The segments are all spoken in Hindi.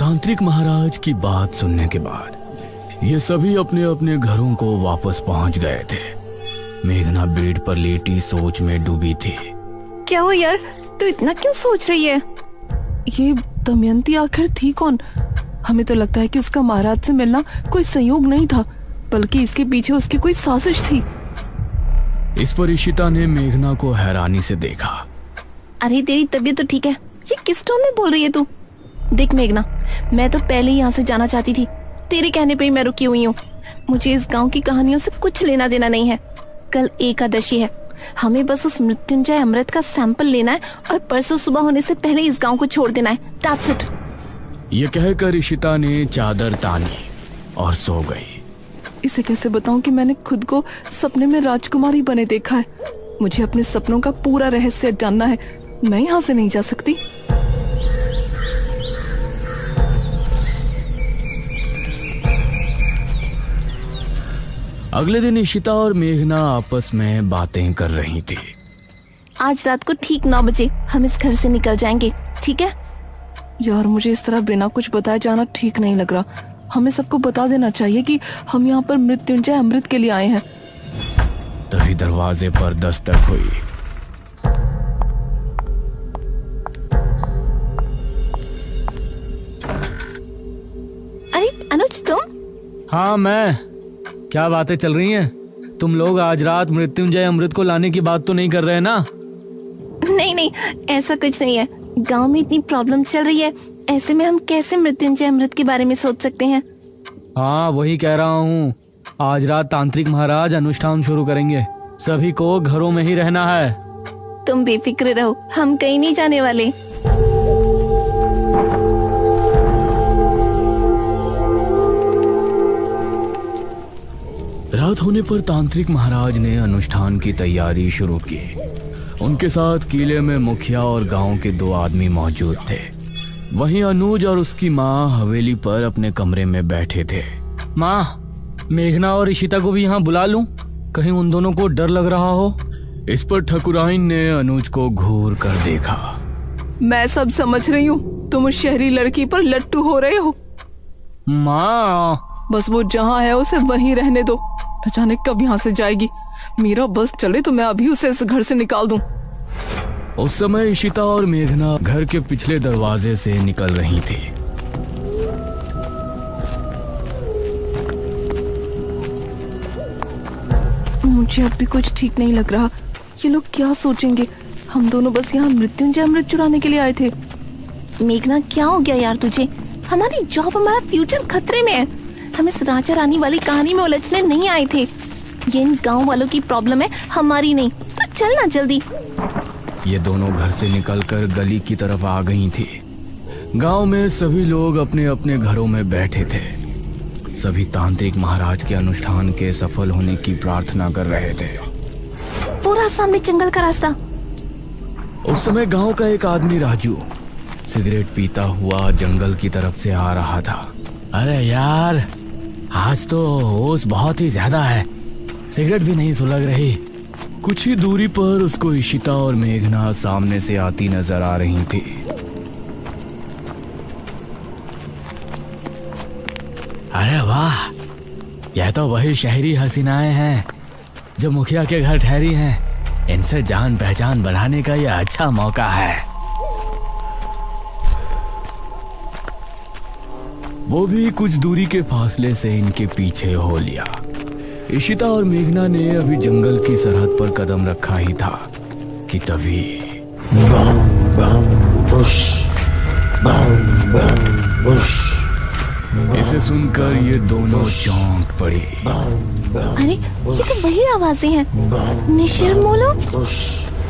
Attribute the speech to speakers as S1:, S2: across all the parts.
S1: तांत्रिक महाराज की बात सुनने के बाद ये सभी अपने अपने घरों को वापस पहुंच गए थे। मेघना बेड पर लेटी सोच में डूबी थी।
S2: क्या हो यार, तू इतना क्यों सोच रही है?
S3: ये दमयंती आखिर थी कौन? हमें तो लगता है कि उसका महाराज से मिलना कोई संयोग नहीं था, बल्कि इसके पीछे उसकी कोई साजिश थी।
S1: इस पर इशिता ने मेघना को हैरानी से देखा।
S2: अरे तेरी तबीयत तो ठीक है, ये किस टोन में बोल रही है तू? देख मेघना, मैं तो पहले ही यहाँ से जाना चाहती थी, तेरे कहने पे ही मैं रुकी हुई हूँ। मुझे इस गांव की कहानियों से कुछ लेना देना नहीं है। कल एकादशी है, हमें बस उस मृत्युंजय अमृत का सैंपल लेना है और परसों सुबह होने से पहले इस गांव को छोड़ देना है। That's it।
S1: ये कहकर इशिता ने चादर तानी और सो गई।
S3: इसे कैसे बताऊं कि मैंने खुद को सपने में राजकुमारी बने देखा है। मुझे अपने सपनों का पूरा रहस्य जानना है। मैं यहाँ से नहीं जा सकती।
S1: अगले दिन इशिता और मेघना आपस में बातें कर रही थी।
S2: आज रात को ठीक 9 बजे हम इस घर से निकल जाएंगे, ठीक है?
S3: यार मुझे इस तरह बिना कुछ बताए जाना ठीक नहीं लग रहा। हमें सबको बता देना चाहिए कि हम यहाँ पर मृत्युंजय अमृत के लिए आए हैं।
S1: तभी दरवाजे पर दस्तक हुई।
S2: अरे अनुज, तुम?
S4: हाँ मैं। क्या बातें चल रही हैं? तुम लोग आज रात मृत्युंजय अमृत को लाने की बात तो नहीं कर रहे ना?
S2: नहीं नहीं, ऐसा कुछ नहीं है। गांव में इतनी प्रॉब्लम चल रही है, ऐसे में हम कैसे मृत्युंजय अमृत के बारे में सोच सकते हैं?
S4: हाँ वही कह रहा हूँ। आज रात तांत्रिक महाराज अनुष्ठान शुरू करेंगे। सभी को घरों में ही रहना है।
S2: तुम बेफिक्र रहो, हम कहीं नहीं जाने वाले।
S1: रात होने पर तांत्रिक महाराज ने अनुष्ठान की तैयारी शुरू की। उनके साथ किले में मुखिया और गांव के 2 आदमी मौजूद थे। वहीं अनुज और उसकी माँ हवेली पर अपने कमरे में बैठे थे।
S4: माँ, मेघना और इशिता को भी यहाँ बुला लूं? कहीं उन दोनों को डर लग रहा हो।
S1: इस पर ठकुराइन ने अनुज को घूर कर देखा।
S3: मैं सब समझ रही हूँ, तुम उस शहरी लड़की पर लट्टू हो रहे हो।
S4: माँ,
S3: बस वो जहाँ है उसे वहीं रहने दो। न जाने कब यहाँ से जाएगी। मेरा बस चले तो मैं अभी उसे इस घर से निकाल दूं।
S1: उस समय इशिता और मेघना घर के पिछले दरवाजे से निकल रही थी।
S3: मुझे अब भी कुछ ठीक नहीं लग रहा। ये लोग क्या सोचेंगे? हम दोनों बस यहाँ मृत्युंजय अमृत चुराने के लिए आए थे।
S2: मेघना, क्या हो गया यार तुझे? हमारी जॉब, हमारा फ्यूचर खतरे में है। हम इस राजा रानी वाली कहानी में उलझने नहीं आए थे। ये इन गांव वालों की प्रॉब्लम है, हमारी नहीं। तो चल ना जल्दी।
S1: ये दोनों घर से निकलकर गली की तरफ आ गई थी। गांव में सभी लोग अपने अपने घरों में बैठे थे। सभी तांत्रिक महाराज के अनुष्ठान के सफल होने की प्रार्थना कर रहे थे।
S2: पूरा सामने जंगल का रास्ता।
S1: उस समय गांव का एक आदमी राजू सिगरेट पीता हुआ जंगल की तरफ से आ रहा था।
S4: अरे यार, आज तो होश बहुत ही ज्यादा है। सिगरेट भी नहीं सुलग रही।
S1: कुछ ही दूरी पर उसको इशिता और मेघना सामने से आती नजर आ रही थी।
S4: अरे वाह, यह तो वही शहरी हसीनाएं हैं जो मुखिया के घर ठहरी हैं। इनसे जान पहचान बढ़ाने का यह अच्छा मौका है।
S1: वो भी कुछ दूरी के फासले से इनके पीछे हो लिया। इशिता और मेघना ने अभी जंगल की सरहद पर कदम रखा ही था कि तभी इसे सुनकर ये दोनों चौंक पड़ी।
S2: अरे ये तो वही आवाजें हैं, निशिर मोलो।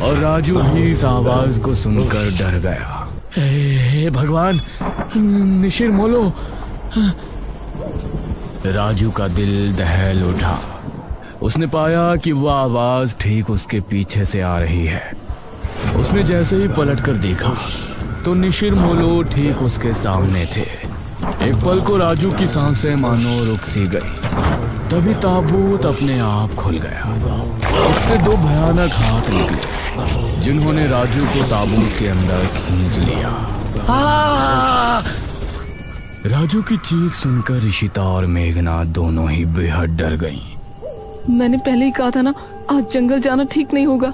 S1: और राजू भी इस आवाज को सुनकर डर गया।
S4: हे भगवान, निशिर मोलो।
S1: राजू का दिल दहल उठा। उसने पाया कि वह आवाज ठीक उसके पीछे से आ रही है। उसने जैसे ही पलटकर देखा तो निशिर मोलो ठीक उसके सामने थे। एक पल को राजू की सांसें मानो रुक सी गई। तभी ताबूत अपने आप खुल गया। उससे 2 भयानक हाथ निकले जिन्होंने राजू को ताबूत के अंदर खींच लिया। राजू की चीख सुनकर ऋषिता और मेघना दोनों ही बेहद डर गईं।
S3: मैंने पहले ही कहा था ना, आज जंगल जाना ठीक नहीं होगा।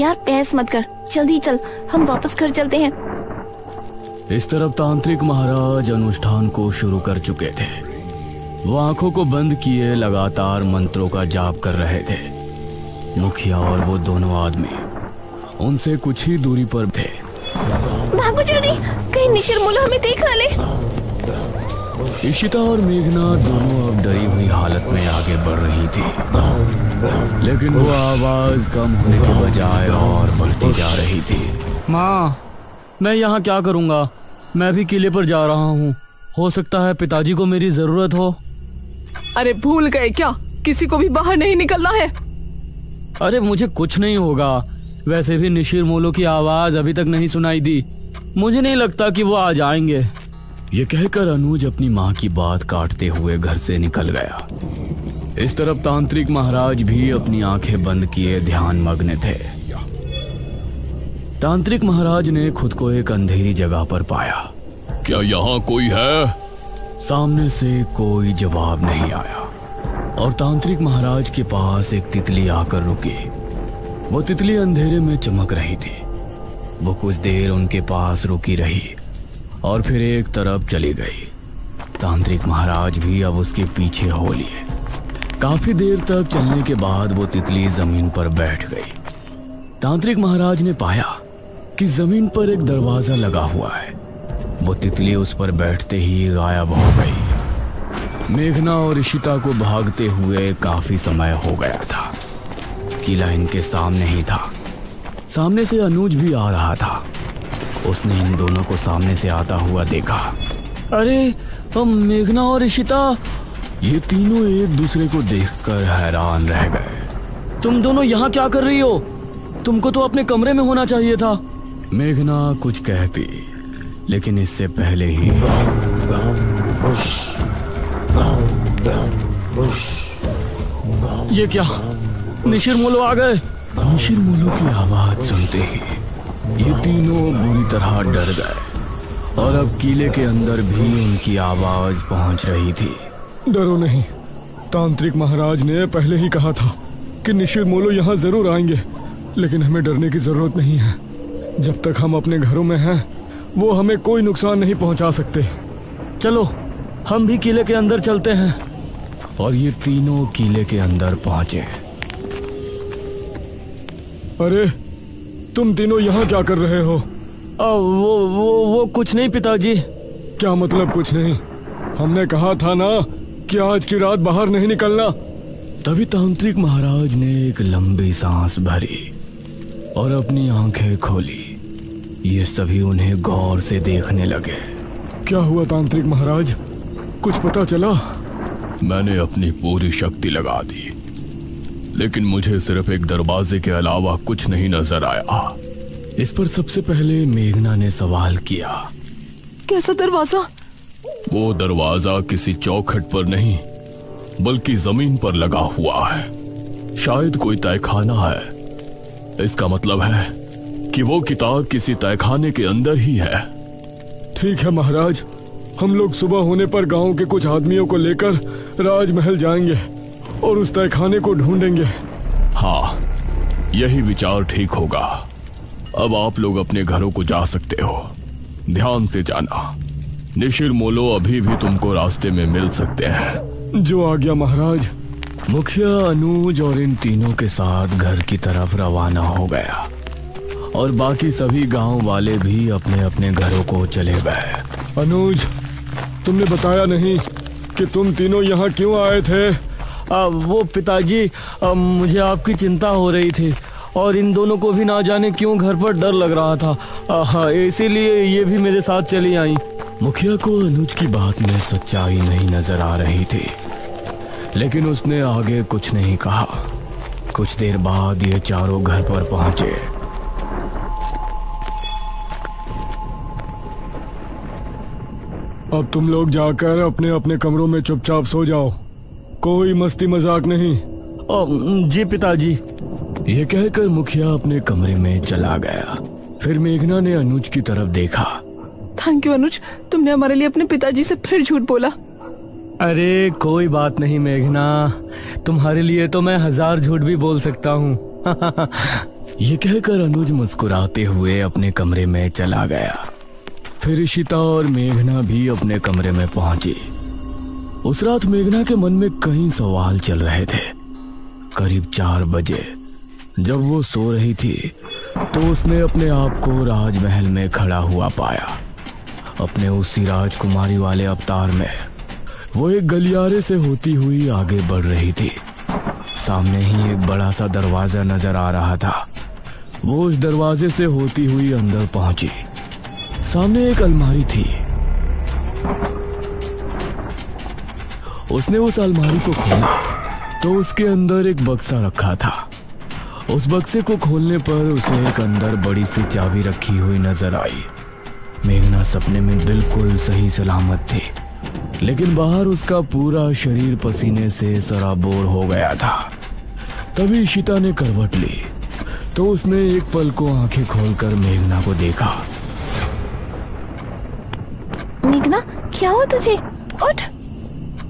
S2: यार बहस मत कर, जल्दी चल, हम वापस घर चलते हैं।
S1: इस तरफ तांत्रिक महाराज अनुष्ठान को शुरू कर चुके थे। वो आंखों को बंद किए लगातार मंत्रों का जाप कर रहे थे। मुखिया और वो दोनों आदमी उनसे कुछ ही दूरी पर थे।
S2: भागो जल्दी, कहीं निशिर मोलो हमें देख ना ले।
S1: इशिता और मेघना दोनों अब डरी हुई हालत में आगे बढ़ रही थी, लेकिन वो आवाज कम होने के बजाय और बढ़ती जा रही थी। माँ, मैं यहाँ क्या करूँगा? मैं भी किले पर जा रहा हूँ। हो सकता है पिताजी को मेरी जरूरत हो।
S3: अरे भूल गए क्या, किसी को भी बाहर नहीं निकलना है।
S1: अरे मुझे कुछ नहीं होगा। वैसे भी निशिर मोलो की आवाज अभी तक नहीं सुनाई दी। मुझे नहीं लगता कि वो आ जाएंगे। ये कहकर अनुज अपनी माँ की बात काटते हुए घर से निकल गया। इस तरफ तांत्रिक महाराज भी अपनी आंखें बंद किए ध्यान मग्न थे। तांत्रिक महाराज ने खुद को एक अंधेरी जगह पर पाया। क्या यहाँ कोई है? सामने से कोई जवाब नहीं आया और तांत्रिक महाराज के पास एक तितली आकर रुकी। वो तितली अंधेरे में चमक रही थी। वो कुछ देर उनके पास रुकी रही और फिर एक तरफ चली गई। तांत्रिक महाराज भी अब उसके पीछे हो लिए। काफी देर तक चलने के बाद वो तितली जमीन पर बैठ गई। तांत्रिक महाराज ने पाया कि जमीन पर एक दरवाजा लगा हुआ है। वो तितली उस पर बैठते ही गायब हो गई। मेघना और इशिता को भागते हुए काफी समय हो गया था। किला इनके सामने ही था। सामने से अनुज भी आ रहा था। उसने इन दोनों को सामने से आता हुआ देखा। अरे हम मेघना और इशिता, ये तीनों एक दूसरे को देखकर हैरान रह गए। तुम दोनों यहाँ क्या कर रही हो? तुमको तो अपने कमरे में होना चाहिए था। मेघना कुछ कहती, लेकिन इससे पहले ही ये क्या, निशिर मोलो आ गए। निशिर मोलो की आवाज सुनते ही ये तीनों बुरी तरह डर गए और अब किले के अंदर भी उनकी आवाज पहुंच रही थी।
S5: डरो नहीं, तांत्रिक महाराज ने पहले ही कहा था कि निशिर मोलो यहाँ जरूर आएंगे, लेकिन हमें डरने की जरूरत नहीं है। जब तक हम अपने घरों में हैं, वो हमें कोई नुकसान नहीं पहुंचा सकते।
S1: चलो हम भी किले के अंदर चलते हैं। और ये तीनों किले के अंदर पहुंचे।
S5: अरे तुम तीनों यहाँ क्या कर रहे हो?
S1: वो कुछ नहीं पिताजी।
S5: क्या मतलब कुछ नहीं? हमने कहा था ना कि आज की रात बाहर नहीं निकलना।
S1: तभी तांत्रिक महाराज ने एक लंबी सांस भरी और अपनी आंखें खोली। ये सभी उन्हें गौर से देखने लगे।
S5: क्या हुआ तांत्रिक महाराज, कुछ पता चला?
S1: मैंने अपनी पूरी शक्ति लगा दी, लेकिन मुझे सिर्फ एक दरवाजे के अलावा कुछ नहीं नजर आया। इस पर सबसे पहले मेघना ने सवाल किया।
S3: कैसा दरवाजा?
S1: वो दरवाजा किसी चौखट पर नहीं, बल्कि जमीन पर लगा हुआ है। शायद कोई तहखाना है। इसका मतलब है कि वो किताब किसी तहखाने के अंदर ही है।
S5: ठीक है महाराज, हम लोग सुबह होने पर गांव के कुछ आदमियों को लेकर राजमहल जाएंगे और उस तहखाने को ढूंढेंगे।
S1: हाँ, यही विचार ठीक होगा। अब आप लोग अपने घरों को जा सकते हो। ध्यान से जाना, निशिर मोलो अभी भी तुमको रास्ते में मिल सकते हैं।
S5: जो आ गया महाराज।
S1: मुखिया अनुज और इन तीनों के साथ घर की तरफ रवाना हो गया और बाकी सभी गांव वाले भी अपने अपने घरों को चले गए।
S5: अनुज, तुमने बताया नहीं कि तुम तीनों यहाँ क्यों आए थे?
S1: वो पिताजी, मुझे आपकी चिंता हो रही थी और इन दोनों को भी ना जाने क्यों घर पर डर लग रहा था। इसीलिए ये भी मेरे साथ चली आई। मुखिया को अनुज की बात में सच्चाई नहीं नजर आ रही थी, लेकिन उसने आगे कुछ नहीं कहा। कुछ देर बाद ये चारों घर पर पहुंचे।
S5: अब तुम लोग जाकर अपने अपने कमरों में चुपचाप सो जाओ। कोई मस्ती मजाक नहीं।
S1: जी पिताजी। ये कहकर मुखिया अपने कमरे में चला गया। फिर मेघना ने अनुज की तरफ देखा।
S3: थैंक यू अनुज, तुम तुमने हमारे लिए अपने पिताजी से फिर झूठ बोला।
S1: अरे कोई बात नहीं मेघना, तुम्हारे लिए तो मैं 1000 झूठ भी बोल सकता हूँ। ये कहकर अनुज मुस्कुराते हुए अपने कमरे में चला गया। फिर इशिता और मेघना भी अपने कमरे में पहुंची। उस रात मेघना के मन में कई सवाल चल रहे थे। करीब 4 बजे जब वो सो रही थी तो उसने अपने आप को राजमहल में खड़ा हुआ पाया। अपने उसी राजकुमारी वाले अवतार में वो एक गलियारे से होती हुई आगे बढ़ रही थी। सामने ही एक बड़ा सा दरवाजा नजर आ रहा था। वो उस दरवाजे से होती हुई अंदर पहुंची। सामने एक अलमारी थी। उसने उस अलमारी को खोला तो उसके अंदर एक बक्सा रखा था। उस बक्से को खोलने पर उसे एक अंदर बड़ी सी चाबी रखी हुई नजर आई। मेघना सपने में बिल्कुल सही सलामत थी, लेकिन बाहर उसका पूरा शरीर पसीने से सराबोर हो गया था। तभी इशिता ने करवट ली तो उसने एक पल को आंखें खोलकर मेघना को देखा।
S2: मेघना, क्या हुआ तुझे? उठ।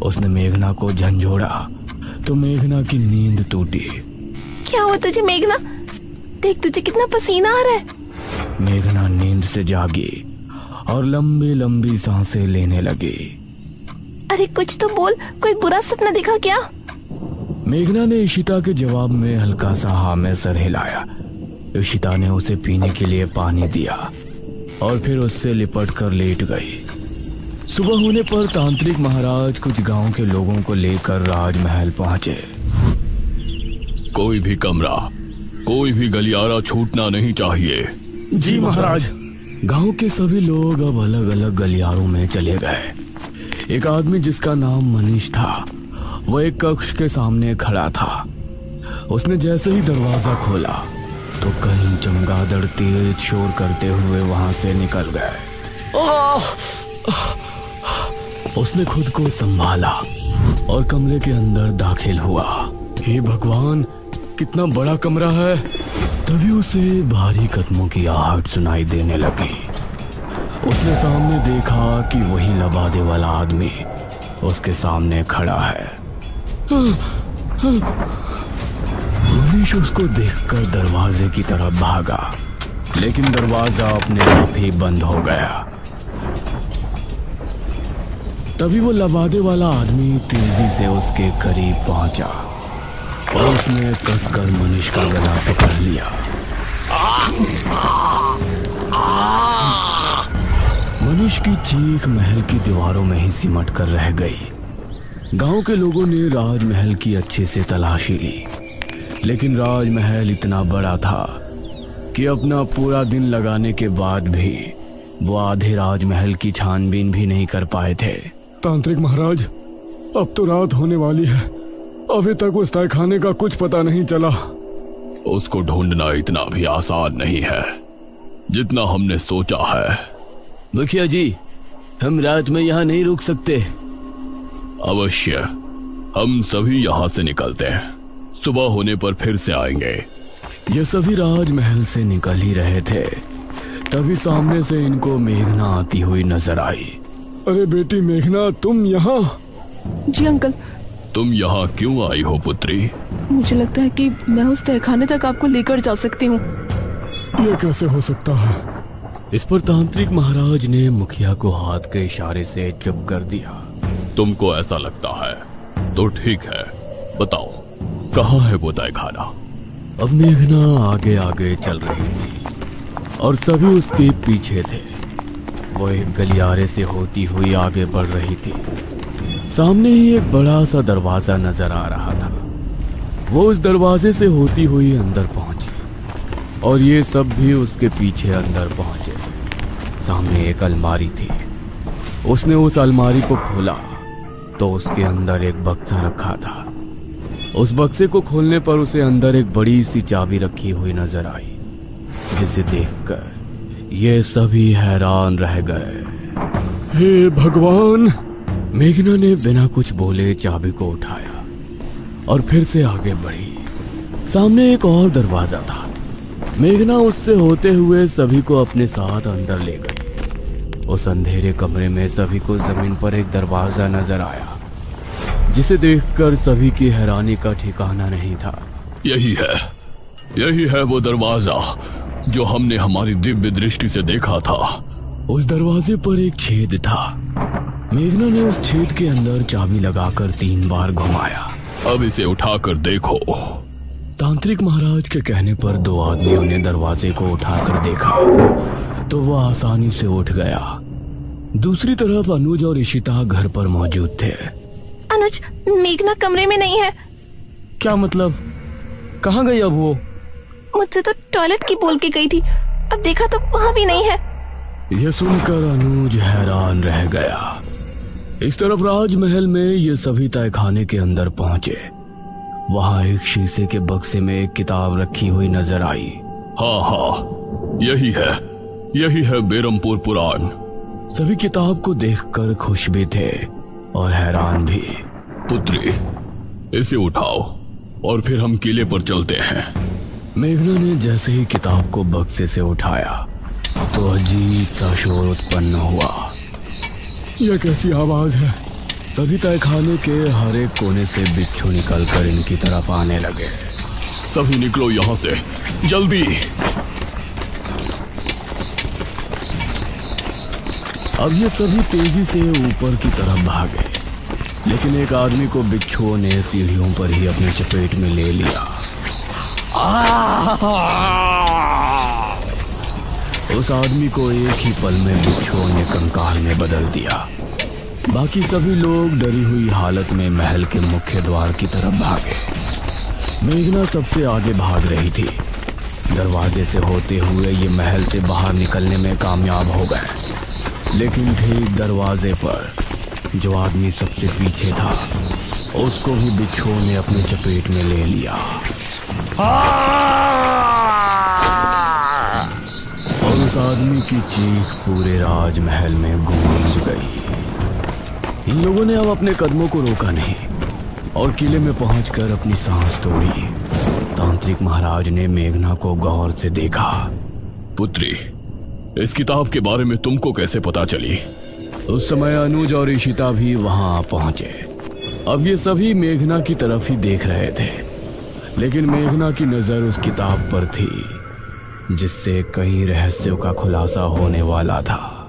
S1: उसने मेघना को झंझोड़ा तो मेघना की नींद टूटी।
S2: क्या हुआ तुझे मेघना? देख तुझे कितना पसीना आ रहा है।
S1: मेघना नींद से जागी और लंबी लंबी सांसें लेने लगी।
S2: अरे कुछ तो बोल, कोई बुरा सपना देखा क्या?
S1: मेघना ने इशिता के जवाब में हल्का सा हाँ में सर हिलाया। इशिता ने उसे पीने के लिए पानी दिया और फिर उससे लिपट कर लेट गई। सुबह होने पर तांत्रिक महाराज कुछ गांव के लोगों को लेकर राजमहल पहुंचे।
S6: कोई भी कमरा, कोई भी गलियारा छूटना नहीं चाहिए।
S1: जी महाराज। गांव के सभी लोग अब अलग अलग गलियारों में चले गए। एक आदमी जिसका नाम मनीष था, वो एक कक्ष के सामने खड़ा था। उसने जैसे ही दरवाजा खोला तो कई चमगादड़ तेज शोर करते हुए वहां से निकल गए। उसने खुद को संभाला और कमरे के अंदर दाखिल हुआ। हे भगवान, कितना बड़ा कमरा है। तभी उसे भारी कदमों की आहट सुनाई देने लगी। उसने सामने देखा कि वही लबादे वाला आदमी उसके सामने खड़ा है। मनीष उसको देखकर दरवाजे की तरफ भागा, लेकिन दरवाजा अपने आप ही बंद हो गया। तभी वो लबादे वाला आदमी तेजी से उसके करीब पहुंचा और उसने कसकर मनीष का गला पकड़ लिया। मनीष की चीख महल की दीवारों में ही सिमट कर रह गई। गांव के लोगों ने राजमहल की अच्छे से तलाशी ली, लेकिन राजमहल इतना बड़ा था कि अपना पूरा दिन लगाने के बाद भी वो आधे राजमहल की छानबीन भी नहीं कर पाए थे।
S5: तांत्रिक महाराज, अब तो रात होने वाली है। अभी तक उस तहखाने का कुछ पता नहीं चला।
S6: उसको ढूंढना इतना भी आसान नहीं है जितना हमने सोचा है।
S1: मुखिया जी, हम रात में यहाँ नहीं रुक सकते।
S6: अवश्य, हम सभी यहाँ से निकलते हैं। सुबह होने पर फिर से आएंगे।
S1: ये सभी राजमहल से निकल ही रहे थे, तभी सामने से इनको मेघना आती हुई नजर आई।
S5: अरे बेटी मेघना, तुम यहाँ?
S3: जी अंकल।
S6: तुम यहाँ क्यों आई हो पुत्री?
S3: मुझे लगता है कि मैं उस तहखाने तक आपको लेकर जा सकती हूँ।
S5: ये कैसे हो सकता है?
S1: इस पर तांत्रिक महाराज ने मुखिया को हाथ के इशारे से चुप कर दिया।
S6: तुमको ऐसा लगता है तो ठीक है, बताओ कहाँ है वो तहखाना?
S1: अब मेघना आगे आगे चल रही थी और सभी उसके पीछे थे। वो एक गलियारे से होती हुई आगे बढ़ रही थी। सामने ही एक बड़ा सा दरवाजा नजर आ रहा था। वो उस दरवाजे से होती हुई अंदर पहुंची और ये सब भी उसके पीछे अंदर पहुंचे। सामने एक अलमारी थी। उसने उस अलमारी को खोला तो उसके अंदर एक बक्सा रखा था। उस बक्से को खोलने पर उसे अंदर एक बड़ी सी चाबी रखी हुई नजर आई, जिसे देखकर ये सभी हैरान रह गए।
S5: हे भगवान!
S1: मेघना ने बिना कुछ बोले चाबी को उठाया और फिर से आगे बढ़ी। सामने एक और दरवाजा था। मेघना उससे होते हुए सभी को अपने साथ अंदर ले गई। उस अंधेरे कमरे में सभी को जमीन पर एक दरवाजा नजर आया, जिसे देखकर सभी की हैरानी का ठिकाना नहीं था।
S6: यही है वो दरवाजा जो हमने हमारी दिव्य दृष्टि से देखा था।
S1: उस दरवाजे पर एक छेद था। मेघना ने उस छेद के अंदर चाबी लगाकर 3 बार घुमाया।
S6: अब इसे उठाकर देखो।
S1: तांत्रिक महाराज के कहने पर 2 आदमियों ने दरवाजे को उठाकर देखा तो वह आसानी से उठ गया। दूसरी तरफ अनुज और इशिता घर पर मौजूद थे।
S2: अनुज, मेघना कमरे में नहीं है।
S1: क्या मतलब? कहाँ गई अब वो?
S2: मुझसे तो टॉयलेट की बोल के गई थी, अब देखा तो वहाँ भी नहीं है।
S1: यह सुनकर अनुज हैरान रह गया। इस तरफ राजमहल में ये सभी तहखाने के अंदर पहुंचे। वहां एक शीशे के बक्से में एक किताब रखी हुई नजर आई।
S6: हाँ, यही है बेरमपुर पुराण।
S1: सभी किताब को देखकर खुश भी थे और हैरान भी।
S6: पुत्री, इसे उठाओ और फिर हम किले पर चलते हैं।
S1: मेघना ने जैसे ही किताब को बक्से से उठाया तो अजीब सा शोर उत्पन्न हुआ।
S5: यह कैसी आवाज है?
S1: तभी तहखाने के हर एक कोने से बिच्छू निकलकर इनकी तरफ आने लगे।
S6: सभी निकलो यहाँ से, जल्दी।
S1: अब ये सभी तेजी से ऊपर की तरफ भागे, लेकिन एक आदमी को बिच्छुओं ने सीढ़ियों पर ही अपने चपेट में ले लिया। उस आदमी को एक ही पल में बिच्छुओं ने कंकाल में बदल दिया। बाकी सभी लोग डरी हुई हालत में महल के मुख्य द्वार की तरफ भागे। मेघना सबसे आगे भाग रही थी। दरवाजे से होते हुए ये महल से बाहर निकलने में कामयाब हो गए, लेकिन ठीक दरवाजे पर जो आदमी सबसे पीछे था उसको भी बिच्छुओं ने अपने चपेट में ले लिया। और उस आदमी की चीख पूरे राजमहल में गूंज गई। इन लोगों ने अब अपने कदमों को रोका नहीं और किले में पहुंचकर अपनी सांस तोड़ी। तांत्रिक महाराज ने मेघना को गौर से देखा।
S6: पुत्री, इस किताब के बारे में तुमको कैसे पता चली?
S1: उस समय अनुज और इशिता भी वहां पहुंचे। अब ये सभी मेघना की तरफ ही देख रहे थे, लेकिन मेघना की नजर उस किताब पर थी जिससे कई रहस्यों का खुलासा होने वाला था।